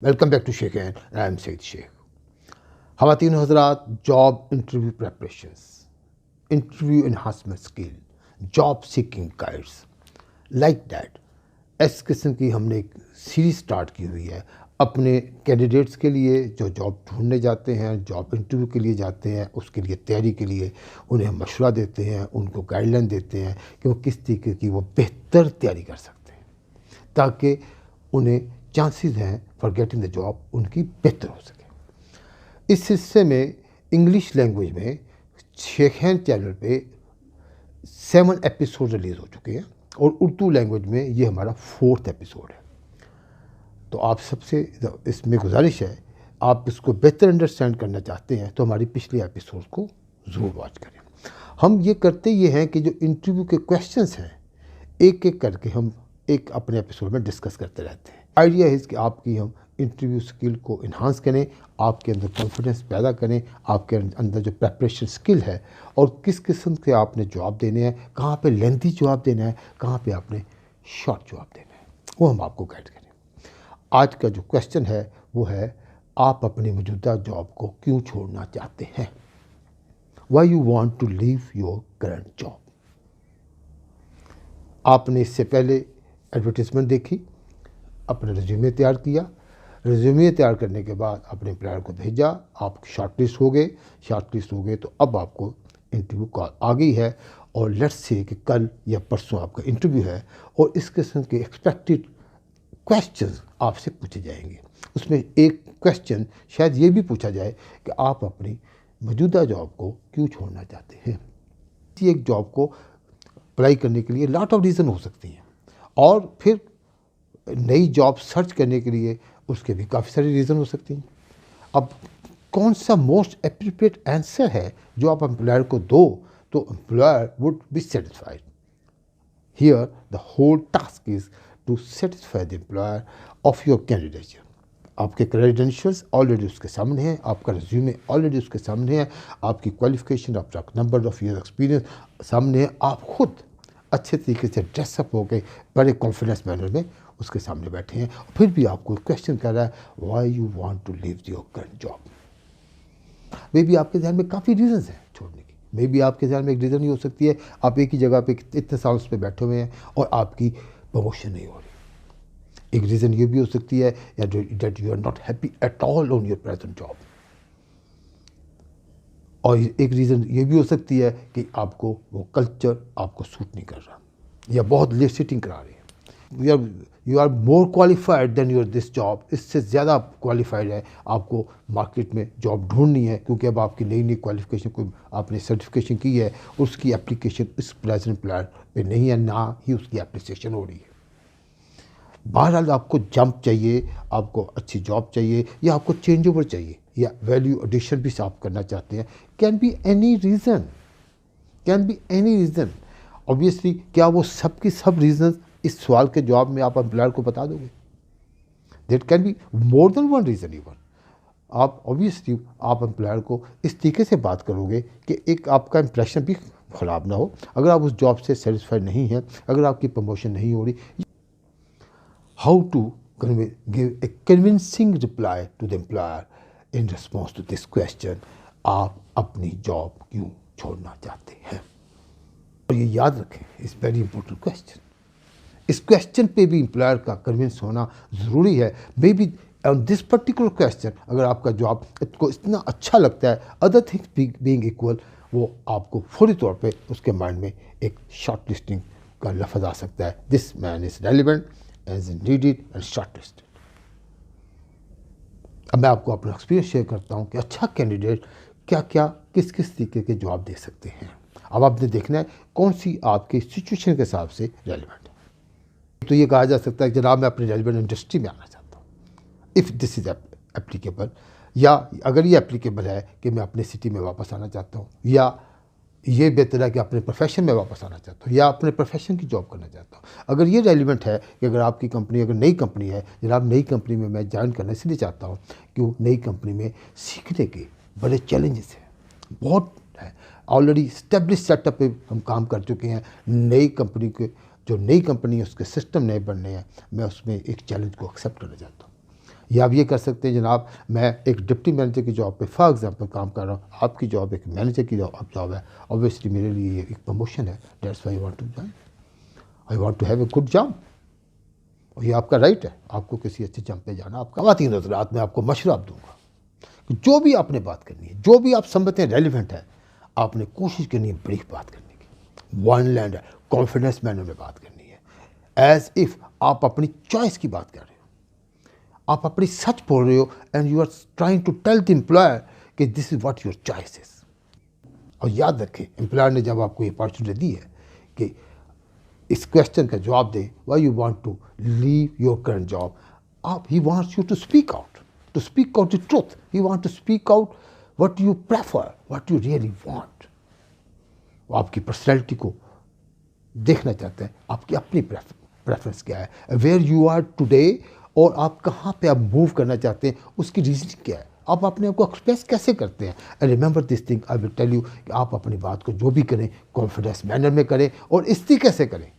Welcome back to Sheikh and I am Saeed Sheikh. ख़वातीन हज़रात, job interview preparations, interview enhancement skill, job seeking guides like that, इस किस्म की हमने एक सीरीज स्टार्ट की हुई है अपने कैंडिडेट्स के लिए जो जॉब ढूंढने जाते हैं, जॉब इंटरव्यू के लिए जाते हैं, उसके लिए तैयारी के लिए उन्हें मशवरा देते हैं, उनको गाइडलाइन देते हैं कि वो किस तरीके की वो बेहतर तैयारी कर सकते हैं ताकि उन्हें चांसेस हैं फॉर गेटिंग द जॉब उनकी बेहतर हो सके। इस हिस्से में इंग्लिश लैंग्वेज में शेखैन चैनल पे 7 एपिसोड रिलीज़ हो चुके हैं और उर्दू लैंग्वेज में ये हमारा 4th एपिसोड है। तो आप सबसे इसमें गुजारिश है, आप इसको बेहतर अंडरस्टैंड करना चाहते हैं तो हमारी पिछले एपिसोड को ज़रूर वॉच करें। हम ये करते ये हैं कि जो इंटरव्यू के क्वेश्चंस हैं एक एक करके हम एक अपने एपिसोड में डिस्कस करते रहते हैं। आइडिया है कि आपकी हम इंटरव्यू स्किल को इन्हांस करें, आपके अंदर कॉन्फिडेंस पैदा करें, आपके अंदर जो प्रेपरेशन स्किल है और किस किस्म के आपने जवाब देने हैं, कहाँ पे लेंथी जवाब देना है, कहाँ पे आपने शॉर्ट जवाब देना है, वो हम आपको गाइड करें। आज का जो क्वेश्चन है वो है, आप अपनी मौजूदा जॉब को क्यों छोड़ना चाहते हैं? Why you want to leave your current job. आपने इससे पहले एडवर्टीज़मेंट देखी, अपना रिज्यूमे तैयार किया, रिज्यूमे तैयार करने के बाद अपने एम्प्लॉयर को भेजा, आप शॉर्टलिस्ट हो गए तो अब आपको इंटरव्यू कॉल आ गई है और लेट्स से कि कल या परसों आपका इंटरव्यू है और इस किस्म के एक्सपेक्टेड क्वेश्चंस आपसे पूछे जाएंगे। उसमें एक क्वेश्चन शायद ये भी पूछा जाए कि आप अपनी मौजूदा जॉब को क्यों छोड़ना चाहते हैं। किसी एक जॉब को अप्लाई करने के लिए लॉट ऑफ रीज़न हो सकती हैं और फिर नई जॉब सर्च करने के लिए उसके भी काफ़ी सारी रीज़न हो सकती हैं। अब कौन सा मोस्ट एप्रोप्रिएट आंसर है जो आप एम्प्लॉयर को दो तो employer would be satisfied. Here the whole task is to satisfy the employer of your candidature. आपके क्रेडेंशियल्स ऑलरेडी उसके सामने हैं, आपका रिज्यूमे ऑलरेडी उसके सामने है, आपकी क्वालिफिकेशन, आपका नंबर ऑफ ईयर एक्सपीरियंस सामने है, आप खुद अच्छे तरीके से ड्रेसअप हो गए बड़े कॉन्फिडेंस मैनर में उसके सामने बैठे हैं, फिर भी आपको क्वेश्चन कर रहा है why you want to leave your current job. Maybe आपके ध्यान में काफ़ी रीजंस हैं छोड़ने की। मे बी आपके ध्यान में एक रीज़न ही हो सकती है, आप एक ही जगह पे इतने साल उस पर बैठे हुए हैं और आपकी प्रमोशन नहीं हो रही। एक रीज़न ये भी हो सकती है that you are not happy at all on your present job. और एक रीज़न ये भी हो सकती है कि आपको वो कल्चर आपको सूट नहीं कर रहा या बहुत लेट सिटिंग करा रही है। You are more qualified than your this job, इससे ज़्यादा क्वालिफाइड है, आपको मार्केट में जॉब ढूंढनी है क्योंकि अब आपकी नई नई क्वालिफिकेशन कोई आपने सर्टिफिकेशन की है, उसकी एप्लीकेशन इस प्रेजेंट एम्प्लॉयर पे नहीं है, ना ही उसकी एप्लीकेशन हो रही है। बहरहाल आपको जंप चाहिए, आपको अच्छी जॉब चाहिए या आपको चेंज ओवर चाहिए या वैल्यू एडिशन भी आप करना चाहते हैं, can be any reason. Obviously क्या वो सब की सब रीज़न इस सवाल के जवाब में आप एम्प्लॉयर को बता दोगे? That can be more than one reason even. आप ऑब्वियसली आप एम्प्लॉयर को इस तरीके से बात करोगे कि एक आपका इंप्रेशन भी ख़राब ना हो। अगर आप उस जॉब से सेटिस्फाइड नहीं हैं, अगर आपकी प्रमोशन नहीं हो रही, how to give a convincing reply to the employer in response to this question, आप अपनी जॉब क्यों छोड़ना चाहते हैं। और ये याद रखें, इस वेरी इंपॉर्टेंट क्वेश्चन, इस क्वेश्चन पे भी एम्प्लॉयर का कन्विंस होना ज़रूरी है। May be on this particular question अगर आपका जॉब को इतना अच्छा लगता है, अदर थिंग्स बीइंग इक्वल, वो आपको फौरी तौर पे उसके माइंड में एक शॉर्ट लिस्टिंग का लफ्ज़ आ सकता है, this man is relevant as needed and shortlisted. अब मैं आपको अपना एक्सपीरियंस शेयर करता हूँ कि अच्छा कैंडिडेट क्या क्या किस किस तरीके के जवाब दे सकते हैं। अब आपने देखना है कौन सी आपकी सिचुएशन के हिसाब से रेलिवेंट है। तो ये कहा जा सकता है कि जनाब मैं अपनी रेलिवेंट इंडस्ट्री में आना चाहता हूँ, इफ़ दिस इज़ एप्लीकेबल, या अगर ये एप्लीकेबल है कि मैं अपने सिटी में वापस आना चाहता हूँ, या ये बेहतर है कि अपने प्रोफेशन में वापस आना चाहता हूँ, या अपने प्रोफेशन की जॉब करना चाहता हूँ। अगर ये रेलिवेंट है कि अगर आपकी कंपनी अगर नई कंपनी है, जनाब नई कंपनी में मैं ज्वाइन करना इसलिए चाहता हूँ कि नई कंपनी में सीखने के बड़े चैलेंजेस हैं, बहुत है, ऑलरेडी इस्टेब्लिश सेटअप पे हम काम कर चुके हैं। नई कंपनी के जो नई कंपनी है उसके सिस्टम नए बनने हैं, मैं उसमें एक चैलेंज को एक्सेप्ट करना चाहता हूँ। या आप ये कर सकते हैं, जनाब मैं एक डिप्टी मैनेजर की जॉब पे फॉर एग्जांपल काम कर रहा हूँ, आपकी जॉब एक मैनेजर की जॉब है, ऑब्वियसली मेरे लिए ये एक प्रमोशन है, that's why I want to join, I want to have a good job. और ये आपका राइट है, आपको किसी अच्छे जॉब पे जाना। आपका ख़वातीन हज़रात, मैं आपको मशवरा दूंगा कि जो भी आपने बात करनी है, जो भी आप समझते हैं रेलिवेंट है, आपने कोशिश करनी है ब्रीफ बात करने की, वन लैंड है, कॉन्फिडेंस मैनर में बात करनी है, एज इफ़ आप अपनी चॉइस की बात कर रहे हो, आप अपनी सच बोल रहे हो, and you are trying to tell the employer कि this is what your choice is. और याद रखें, एम्प्लॉयर ने जब आपको ये अपॉर्चुनिटी दी है कि इस क्वेश्चन का जवाब दे, why you want to leave your current job, आप he wants you to speak out the truth, he want to speak out what you prefer, what you really want. वो आपकी पर्सनैलिटी को देखना चाहते हैं, आपकी अपनी प्रेफरेंस क्या है, वेयर यू आर टुडे, और आप कहाँ पे आप मूव करना चाहते हैं, उसकी रीजनिंग क्या है, आप अपने आप को एक्सप्रेस कैसे करते हैं। And remember this thing, I will tell you कि आप अपनी बात को जो भी करें कॉन्फिडेंस मैनर में करें, और इसलिए कैसे करें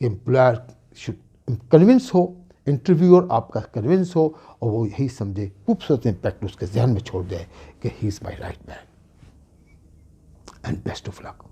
कि एम्प्लॉयर शुड कन्विंस हो, इंटरव्यूअर आपका कन्विंस हो, और वो यही समझे, खूबसूरत इम्पैक्ट उसके जहन में छोड़ दे कि he is my right man. And best of luck.